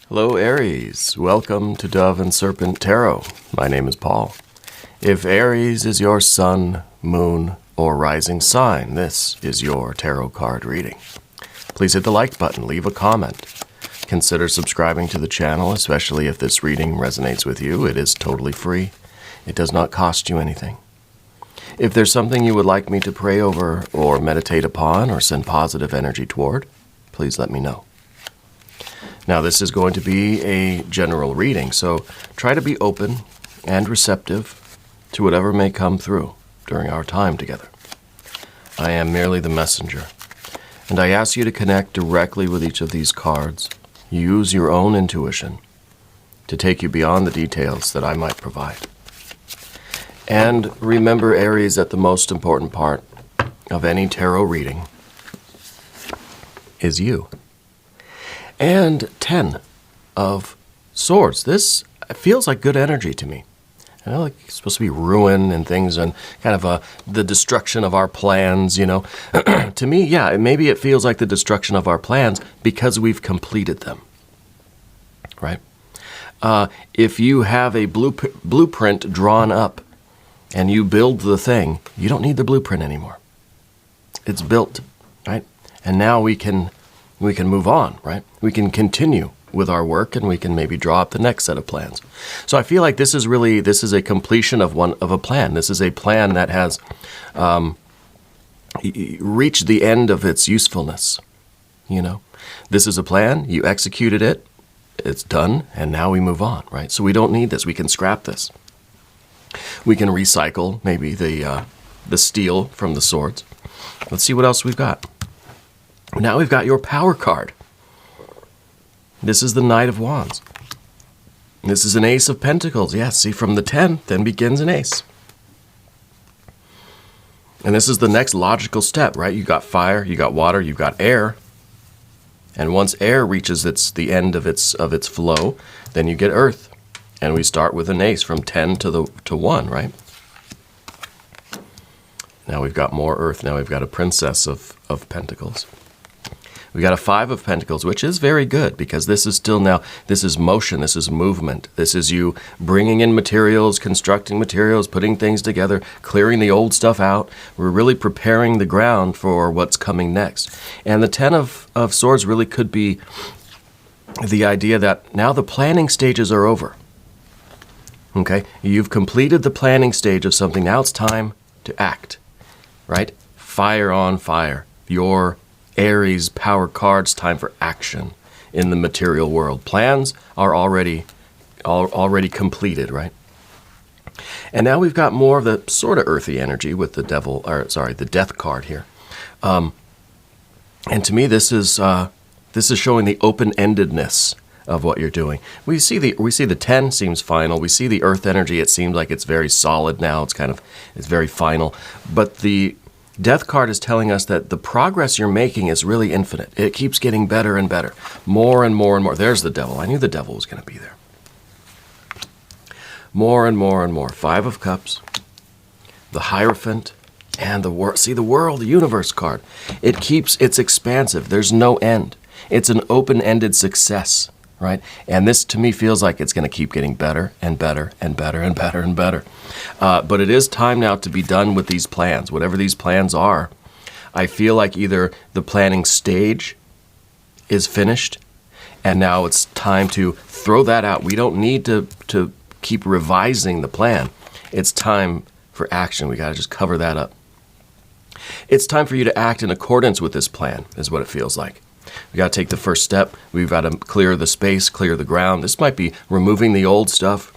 Hello Aries, welcome to Dove and Serpent Tarot. My name is Paul. If Aries is your sun, moon, or rising sign, this is your tarot card reading. Please hit the like button, leave a comment. Consider subscribing to the channel, especially if this reading resonates with you. It is totally free. It does not cost you anything. If there's something you would like me to pray over or meditate upon or send positive energy toward, please let me know. Now, this is going to be a general reading, so try to be open and receptive to whatever may come through during our time together. I am merely the messenger, and I ask you to connect directly with each of these cards. Use your own intuition to take you beyond the details that I might provide. And remember, Aries, that the most important part of any tarot reading is you. And 10 of Swords. This feels like good energy to me. I know, like it's supposed to be ruin and things and kind of the destruction of our plans, you know. To me, yeah, maybe it feels like the destruction of our plans because we've completed them, right? If you have a blueprint drawn up and you build the thing, you don't need the blueprint anymore. It's built, right? And now we can move on, right? We can continue with our work and we can maybe draw up the next set of plans. So I feel like this is a completion of a plan. This is a plan that has reached the end of its usefulness, you know? This is a plan, you executed it, it's done, and now we move on, right? So we don't need this, we can scrap this. We can recycle maybe the steel from the swords. Let's see what else we've got. Now we've got your power card. This is the Knight of Wands. This is an Ace of Pentacles. Yes, see, from the 10, then begins an Ace. And this is the next logical step, right? You got fire, you got water, you've got air. And once air reaches the end of its flow, then you get earth. And we start with an Ace from 10 to 1, right? Now we've got more earth. Now we've got a Princess of Pentacles. We got a 5 of Pentacles, which is very good because this is motion, this is movement. This is you bringing in materials, constructing materials, putting things together, clearing the old stuff out. We're really preparing the ground for what's coming next. And the 10 of Swords really could be the idea that now the planning stages are over. Okay? You've completed the planning stage of something. Now it's time to act, right? Fire on fire. Your Aries power cards, time for action in the material world. Plans are already completed, right? And now we've got more of the sort of earthy energy with the the Death card here. And to me, this is showing the open-endedness of what you're doing. We see the 10 seems final. We see the earth energy. It seems like it's very solid now. It's very final. But the Death card is telling us that the progress you're making is really infinite. It keeps getting better and better. More and more and more. There's the Devil. I knew the Devil was going to be there. More and more and more. 5 of Cups, the Hierophant, and the World. See, the World, the Universe card. It's expansive. There's no end. It's an open-ended success, right? And this, to me, feels like it's going to keep getting better and better and better and better and better. But it is time now to be done with these plans, whatever these plans are. I feel like either the planning stage is finished, and now it's time to throw that out. We don't need to keep revising the plan. It's time for action. We got to just cover that up. It's time for you to act in accordance with this plan, is what it feels like. We got to take the first step. We've got to clear the space, clear the ground. This might be removing the old stuff,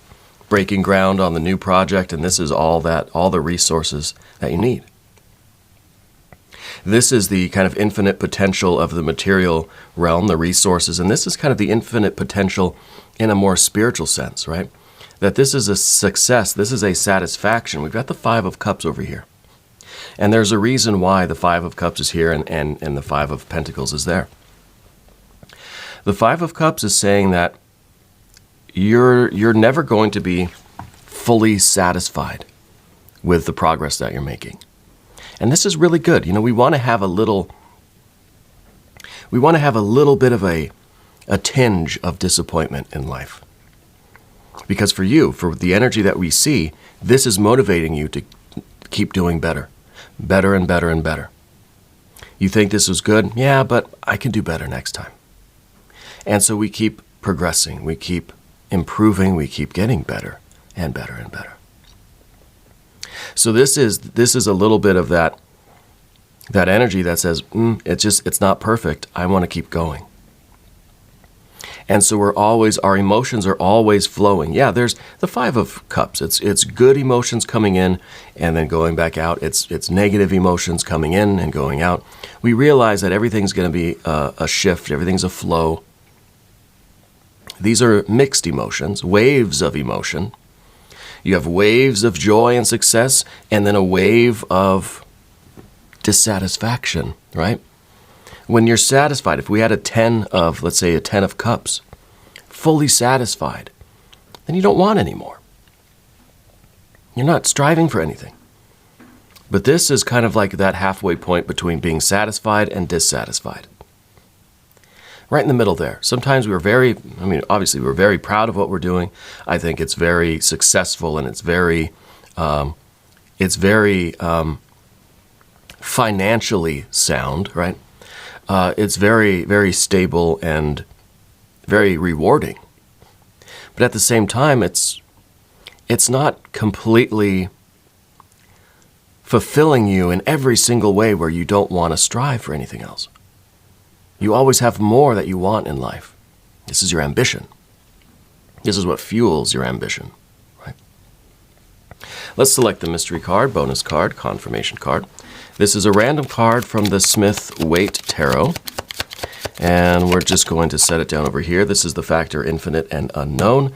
breaking ground on the new project, and this is all the resources that you need. This is the kind of infinite potential of the material realm, the resources, and this is kind of the infinite potential in a more spiritual sense, right? That this is a success, this is a satisfaction. We've got the 5 of Cups over here. And there's a reason why the 5 of Cups is here and the 5 of Pentacles is there. The 5 of Cups is saying that you're never going to be fully satisfied with the progress that you're making. And this is really good. You know, we want to have a little bit of a a tinge of disappointment in life. Because for you, for the energy that we see, this is motivating you to keep doing better. Better and better and better. You think this was good? Yeah, but I can do better next time. And so we keep progressing. We keep improving. We keep getting better and better and better. So this is a little bit of that energy that says, it's not perfect. I want to keep going. And so our emotions are always flowing. Yeah, there's the Five of Cups. It's good emotions coming in and then going back out. It's negative emotions coming in and going out. We realize that everything's going to be a shift. Everything's a flow. These are mixed emotions, waves of emotion. You have waves of joy and success, and then a wave of dissatisfaction, right? When you're satisfied, if we had let's say a 10 of cups, fully satisfied, then you don't want any more. You're not striving for anything. But this is kind of like that halfway point between being satisfied and dissatisfied. Right in the middle there. Sometimes obviously we're very proud of what we're doing. I think it's very successful and it's very financially sound, right? It's very, very stable and very rewarding. But at the same time, it's not completely fulfilling you in every single way where you don't want to strive for anything else. You always have more that you want in life. This is your ambition. This is what fuels your ambition, right? Let's select the mystery card, bonus card, confirmation card. This is a random card from the Smith-Waite Tarot, and we're just going to set it down over here. This is the factor infinite and unknown.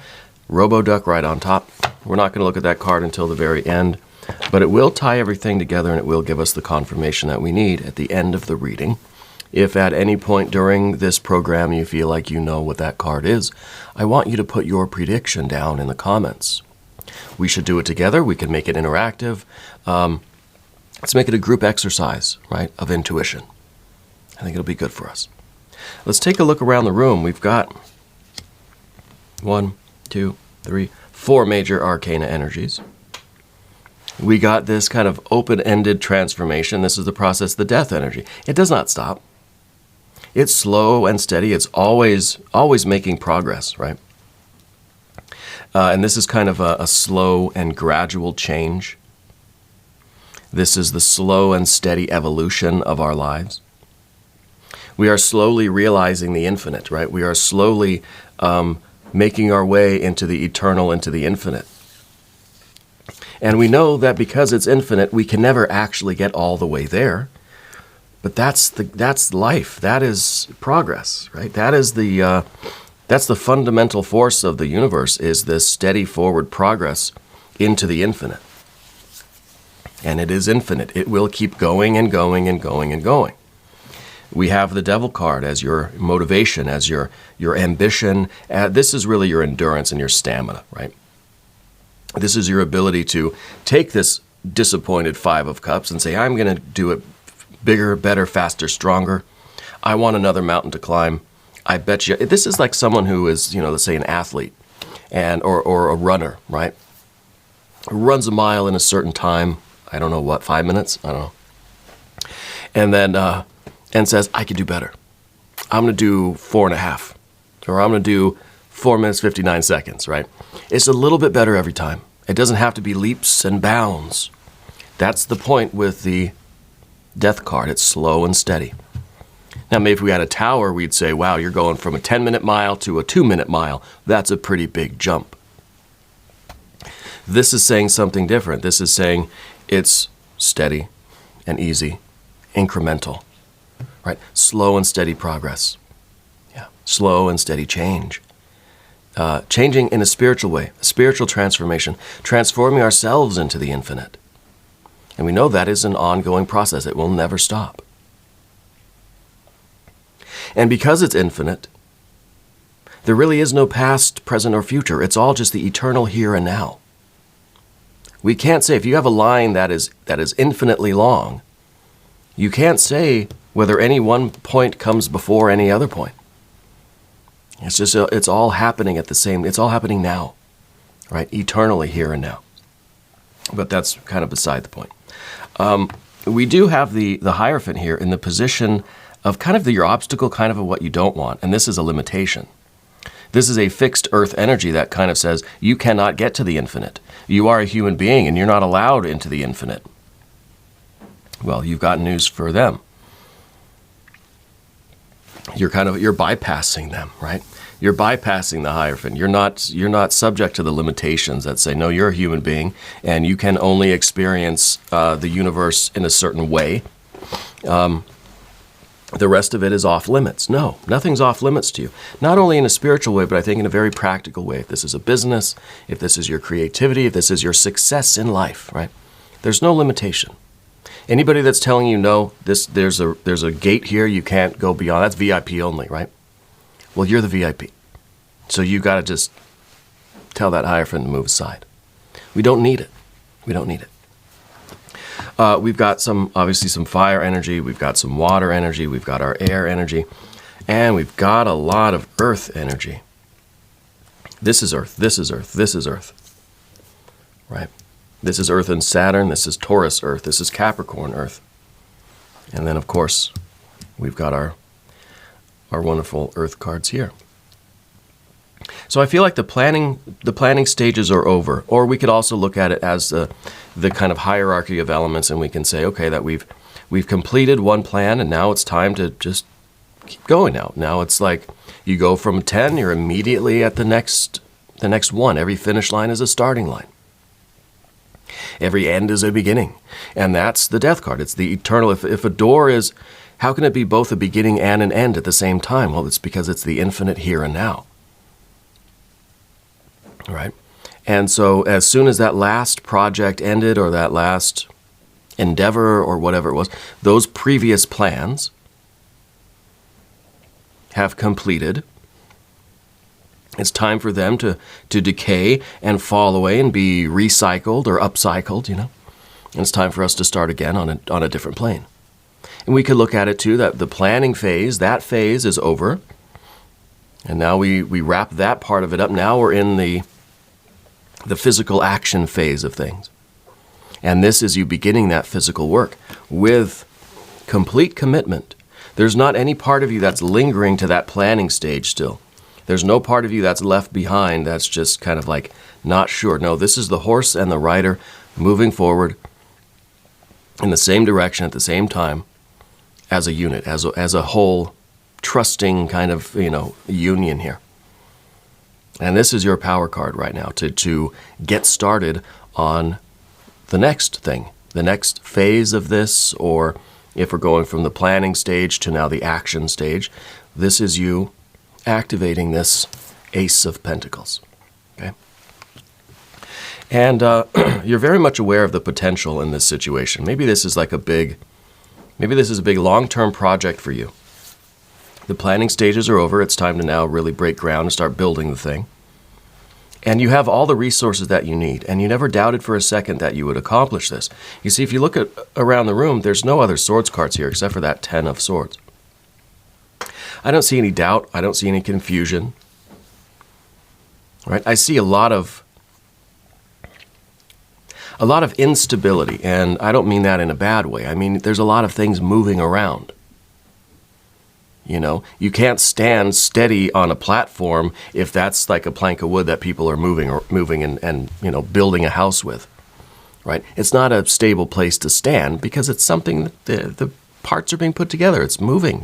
Robo-duck right on top. We're not going to look at that card until the very end, but it will tie everything together and it will give us the confirmation that we need at the end of the reading. If at any point during this program you feel like you know what that card is, I want you to put your prediction down in the comments. We should do it together. We can make it interactive. Let's make it a group exercise, right, of intuition. I think it'll be good for us. Let's take a look around the room. We've got 1, 2, 3, 4 major arcana energies. We got this kind of open-ended transformation. This is the process, the death energy. It does not stop. It's slow and steady. It's always making progress, right? And this is kind of a slow and gradual change. This is the slow and steady evolution of our lives. We are slowly realizing the infinite, right? We are slowly making our way into the eternal, into the infinite. And we know that because it's infinite, we can never actually get all the way there. But that's life. That is progress, right? That's the fundamental force of the universe, is this steady forward progress into the infinite. And it is infinite. It will keep going and going and going and going. We have the Devil card as your motivation, as your ambition. This is really your endurance and your stamina, right? This is your ability to take this disappointed Five of Cups and say, I'm going to do it bigger, better, faster, stronger. I want another mountain to climb. I bet you, this is like someone who is, let's say an athlete or a runner, right? Runs a mile in a certain time. I don't know what, 5 minutes? I don't know. And then, and says, I can do better. I'm going to do 4.5, or I'm going to do 4 minutes, 59 seconds, right? It's a little bit better every time. It doesn't have to be leaps and bounds. That's the point with the Death card. It's slow and steady. Now, maybe if we had a tower, we'd say, wow, you're going from a 10-minute mile to a 2-minute mile. That's a pretty big jump. This is saying something different. This is saying it's steady and easy, incremental, right? Slow and steady progress. Yeah, slow and steady change. Changing in a spiritual way, a spiritual transformation, transforming ourselves into the infinite. And we know that is an ongoing process. It will never stop. And because it's infinite, there really is no past, present, or future. It's all just the eternal here and now. We can't say, if you have a line that is infinitely long, you can't say whether any one point comes before any other point. It's just, it's all happening it's all happening now, right? Eternally here and now. But that's kind of beside the point. We do have the Hierophant here in the position of kind of your obstacle, kind of what you don't want. And this is a limitation. This is a fixed earth energy that kind of says you cannot get to the infinite. You are a human being and you're not allowed into the infinite. Well, you've got news for them. You're bypassing them, right? You're bypassing the Hierophant. You're not subject to the limitations that say, no, you're a human being and you can only experience the universe in a certain way. The rest of it is off limits. No, nothing's off limits to you. Not only in a spiritual way, but I think in a very practical way. If this is a business, if this is your creativity, if this is your success in life, right? There's no limitation. Anybody that's telling you, no, there's a gate here, you can't go beyond, that's VIP only, right? Well, you're the VIP. So you got to just tell that Hierophant to move aside. We don't need it. We don't need it. We've got obviously some fire energy. We've got some water energy. We've got our air energy. And we've got a lot of earth energy. This is earth. This is earth. This is earth. Right? This is Earth and Saturn. This is Taurus Earth. This is Capricorn Earth. And then, of course, we've got our wonderful Earth cards here. So I feel like the planning stages are over. Or we could also look at it as the kind of hierarchy of elements, and we can say, okay, that we've completed one plan, and now it's time to just keep going now. Now it's like you go from 10, you're immediately at the next one. Every finish line is a starting line. Every end is a beginning. And that's the Death card. It's the eternal. If a door is, how can it be both a beginning and an end at the same time? Well, it's because it's the infinite here and now. Right? And so as soon as that last project ended, or that last endeavor, or whatever it was, those previous plans have completed. It's time for them to decay and fall away and be recycled or upcycled, And it's time for us to start again on a different plane. And we could look at it too, that the planning phase, that phase is over. And now we wrap that part of it up. Now we're in the physical action phase of things. And this is you beginning that physical work with complete commitment. There's not any part of you that's lingering to that planning stage still. There's no part of you that's left behind that's just kind of like not sure. No, this is the horse and the rider moving forward in the same direction at the same time as a unit, as a whole trusting kind of, union here. And this is your power card right now to get started on the next thing, the next phase of this, or if we're going from the planning stage to now the action stage, this is you activating this Ace of Pentacles, okay? And you're very much aware of the potential in this situation. Maybe this is a big long-term project for you. The planning stages are over. It's time to now really break ground and start building the thing. And you have all the resources that you need, and you never doubted for a second that you would accomplish this. You see, if you look around the room, there's no other swords cards here except for that 10 of swords. I don't see any doubt. I don't see any confusion. Right? I see a lot of instability, and I don't mean that in a bad way. I mean, there's a lot of things moving around. You can't stand steady on a platform if that's like a plank of wood that people are moving and building a house with. Right? It's not a stable place to stand because it's something that the parts are being put together. It's moving,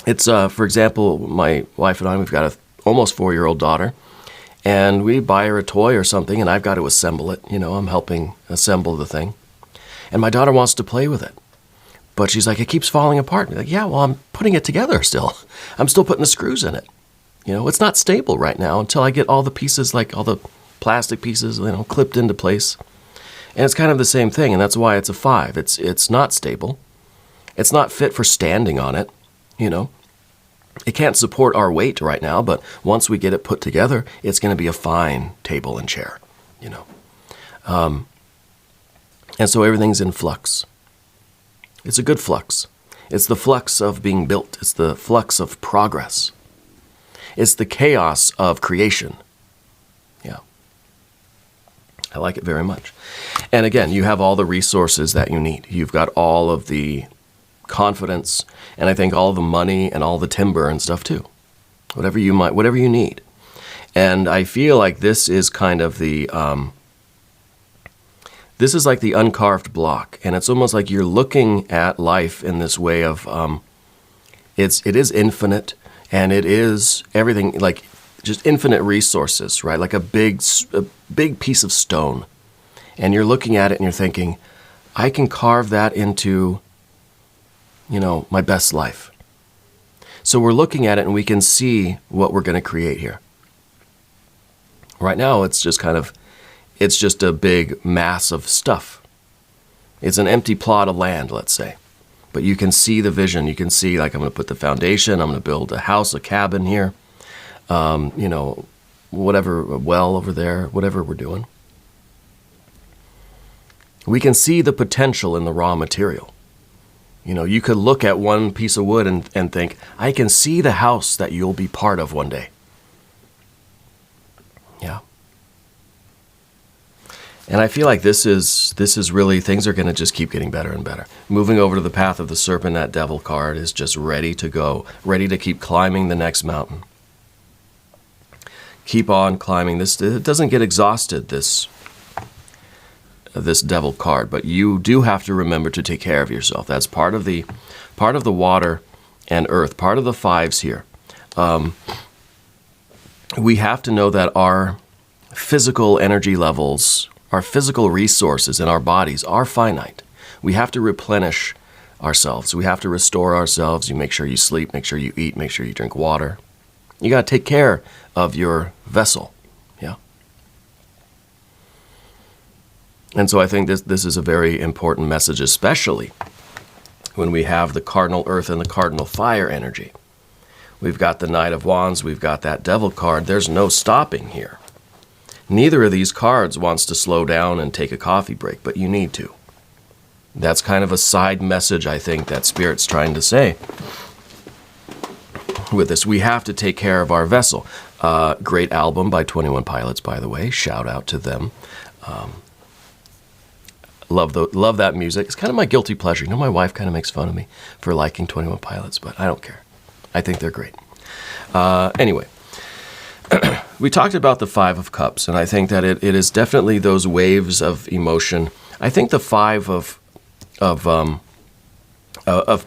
It's, for example, my wife and I, we've got a almost 4-year-old daughter, and we buy her a toy or something, and I've got to assemble it. I'm helping assemble the thing. And my daughter wants to play with it. But she's like, it keeps falling apart. I'm like, yeah, well, I'm putting it together still. I'm still putting the screws in it. It's not stable right now until I get all the pieces, like all the plastic pieces, clipped into place. And it's kind of the same thing, and that's why it's a 5. It's not stable. It's not fit for standing on it. It can't support our weight right now, but once we get it put together, it's going to be a fine table and chair, And so everything's in flux. It's a good flux. It's the flux of being built. It's the flux of progress. It's the chaos of creation. Yeah. I like it very much. And again, you have all the resources that you need. You've got all of the confidence, and I think all the money and all the timber and stuff too. Whatever you need. And I feel like this is kind of the, this is like the uncarved block. And it's almost like you're looking at life in this way of, it is infinite, and it is everything, like just infinite resources, right? Like a big piece of stone. And you're looking at it and you're thinking, I can carve that into, my best life. So we're looking at it and we can see what we're going to create here. Right now, it's just a big mass of stuff. It's an empty plot of land, let's say. But you can see the vision. You can see, like, I'm going to put the foundation. I'm going to build a house, a cabin here. Whatever, a well over there, whatever we're doing. We can see the potential in the raw material. You could look at one piece of wood and think, I can see the house that you'll be part of one day. Yeah. And I feel like this is really, things are going to just keep getting better and better. Moving over to the path of the serpent, that devil card is just ready to go, ready to keep climbing the next mountain. Keep on climbing. It doesn't get exhausted, this devil card, but you do have to remember to take care of yourself. That's part of the water and earth, part of the fives here. We have to know that our physical energy levels, our physical resources in our bodies are finite. We have to replenish ourselves. We have to restore ourselves. You make sure you sleep, make sure you eat, make sure you drink water. You got to take care of your vessel. Yeah. And so I think this is a very important message, especially when we have the cardinal earth and the cardinal fire energy. We've got the Knight of Wands, we've got that devil card. There's no stopping here. Neither of these cards wants to slow down and take a coffee break, but you need to. That's kind of a side message, I think, that Spirit's trying to say with this. We have to take care of our vessel. Great album by 21 Pilots, by the way. Shout out to them. Love that music. It's kind of my guilty pleasure. My wife kind of makes fun of me for liking 21 Pilots, but I don't care. I think they're great. Anyway, we talked about the Five of Cups, and I think that it is definitely those waves of emotion. I think the Five of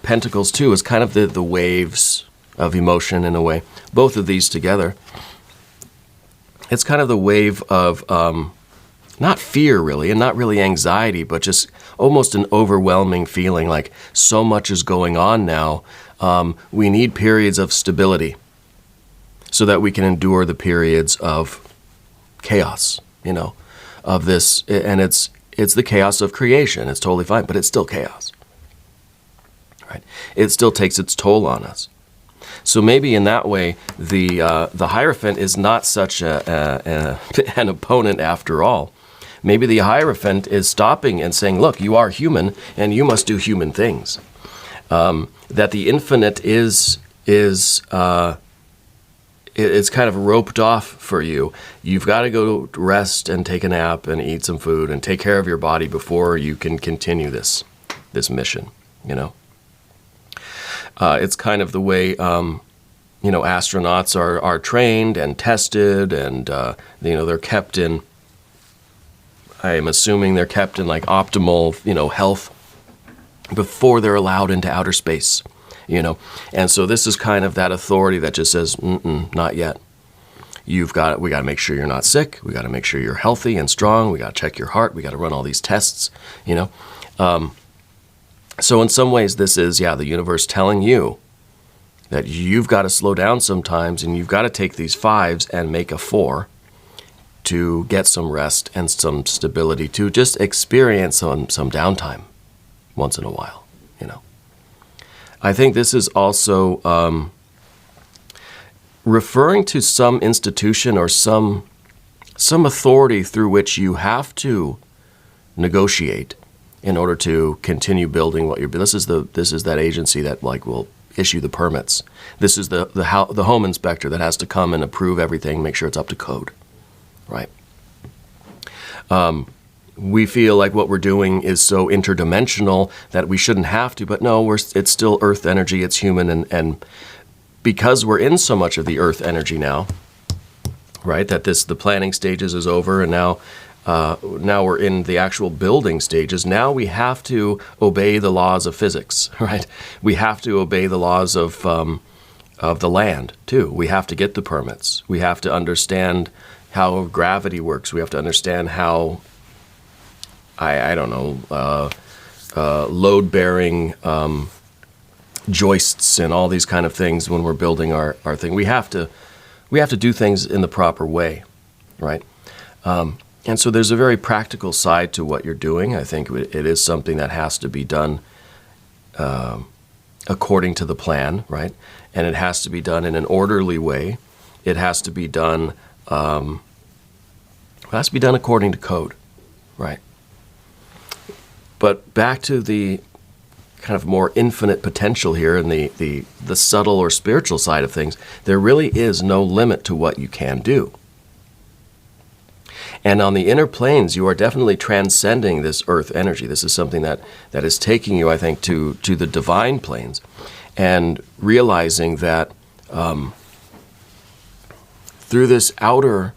Pentacles too is kind of the waves of emotion in a way. Both of these together. It's kind of the wave of not fear really, and not really anxiety, but just almost an overwhelming feeling like so much is going on now. We need periods of stability so that we can endure the periods of chaos, of this. And it's the chaos of creation. It's totally fine, but it's still chaos. Right? It still takes its toll on us. So maybe in that way, the Hierophant is not such an opponent after all. Maybe the Hierophant is stopping and saying, look, you are human, and you must do human things. That the infinite is it's kind of roped off for you. You've got to go rest and take a nap and eat some food and take care of your body before you can continue this mission, It's kind of the way, astronauts are trained and tested, and, they're kept in, I am assuming they're kept in like optimal, health before they're allowed into outer space, And so this is kind of that authority that just says, not yet. We got to make sure you're not sick. We got to make sure you're healthy and strong. We got to check your heart. We got to run all these tests, So in some ways, this is, the universe telling you that you've got to slow down sometimes, and you've got to take these fives and make a four to get some rest and some stability, to just experience some downtime once in a while, I think this is also referring to some institution or some authority through which you have to negotiate in order to continue building what you're. This is that agency that will issue the permits. This is the home inspector that has to come and approve everything, make sure it's up to code, right? We feel like what we're doing is so interdimensional that we shouldn't have to, but no, it's still earth energy, it's human, and because we're in so much of the earth energy now, right, that the planning stages is over, and now we're in the actual building stages. Now we have to obey the laws of physics, right? We have to obey the laws of the land, too. We have to get the permits. We have to understand how gravity works. We have to understand how, load-bearing joists and all these kind of things when we're building our thing. We have to do things in the proper way, right? And so there's a very practical side to what you're doing. I think it is something that has to be done according to the plan, right? And it has to be done in an orderly way. It has to be done. It has to be done according to code, right? But back to the kind of more infinite potential here and the subtle or spiritual side of things, there really is no limit to what you can do. And on the inner planes, you are definitely transcending this earth energy. This is something that is taking you, I think, to the divine planes, and realizing that through this outer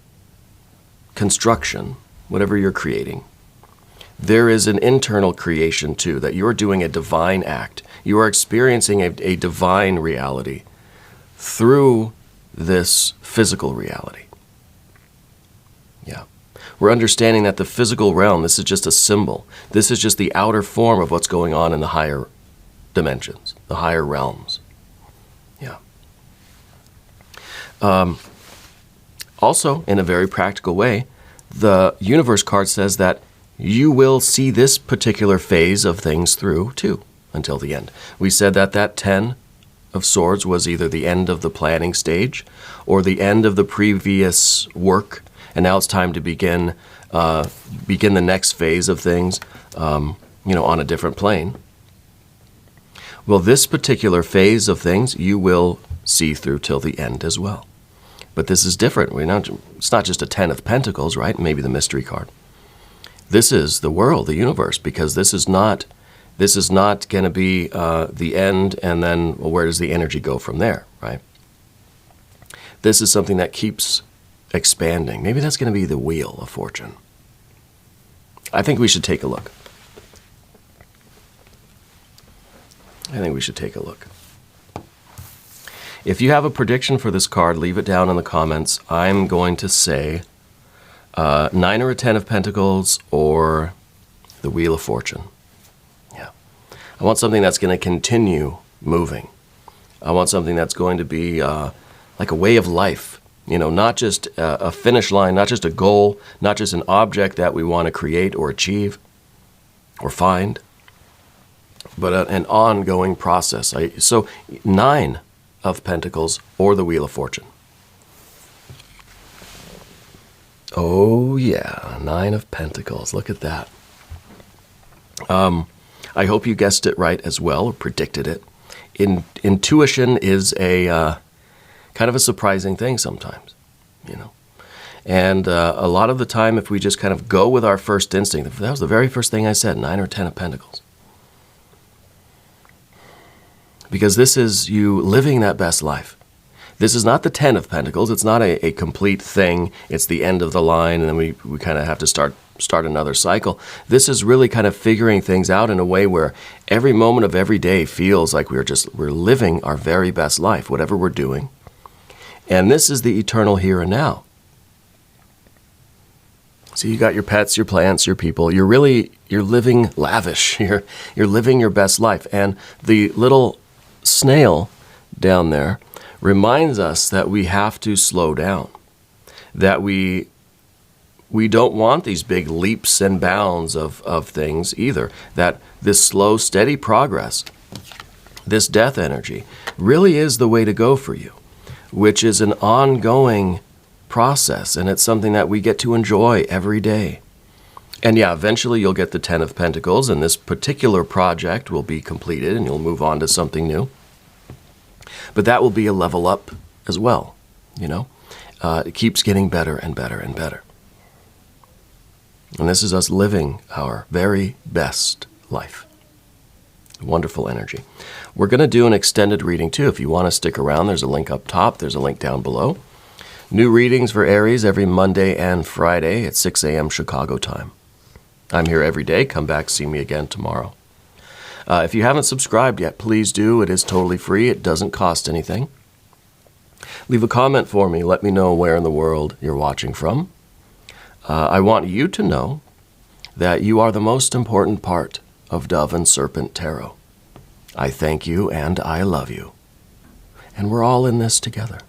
construction, whatever you're creating, there is an internal creation too, that you're doing a divine act. You are experiencing a divine reality through this physical reality. Yeah. We're understanding that the physical realm, this is just a symbol. This is just the outer form of what's going on in the higher dimensions, the higher realms. Yeah. Also, in a very practical way, the universe card says that you will see this particular phase of things through, too, until the end. We said that 10 of Swords was either the end of the planning stage or the end of the previous work, and now it's time to begin the next phase of things, on a different plane. Well, this particular phase of things you will see through till the end as well. But this is different. It's not just a 10 of Pentacles, right? Maybe the mystery card. This is the world, the universe, because this is not going to be the end, and then, well, where does the energy go from there, right? This is something that keeps expanding. Maybe that's going to be the Wheel of Fortune. I think we should take a look. If you have a prediction for this card, leave it down in the comments. I'm going to say 9 or a 10 of Pentacles or the Wheel of Fortune. Yeah. I want something that's going to continue moving. I want something that's going to be like a way of life. Not just a finish line, not just a goal, not just an object that we want to create or achieve or find, but an ongoing process. So 9 of Pentacles or the Wheel of Fortune. Oh yeah, 9 of Pentacles. Look at that. I hope you guessed it right as well, or predicted it. Intuition is a kind of a surprising thing sometimes, And a lot of the time, if we just kind of go with our first instinct, that was the very first thing I said, 9 or 10 of Pentacles. Because this is you living that best life. This is not the 10 of Pentacles. It's not a complete thing. It's the end of the line, and then we kind of have to start another cycle. This is really kind of figuring things out in a way where every moment of every day feels like we're living our very best life, whatever we're doing. And this is the eternal here and now. So you got your pets, your plants, your people. You're living lavish. You're living your best life. And the little snail down there reminds us that we have to slow down, that we don't want these big leaps and bounds of things either, that this slow, steady progress, this death energy, really is the way to go for you, which is an ongoing process, and it's something that we get to enjoy every day. And yeah, eventually you'll get the 10 of Pentacles, and this particular project will be completed, and you'll move on to something new. But that will be a level up as well, you know. It keeps getting better and better and better. And this is us living our very best life. Wonderful energy. We're going to do an extended reading too. If you want to stick around, there's a link up top. There's a link down below. New readings for Aries every Monday and Friday at 6 a.m. Chicago time. I'm here every day. Come back, see me again tomorrow. If you haven't subscribed yet, please do. It is totally free. It doesn't cost anything. Leave a comment for me. Let me know where in the world you're watching from. I want you to know that you are the most important part of Dove and Serpent Tarot. I thank you and I love you. And we're all in this together.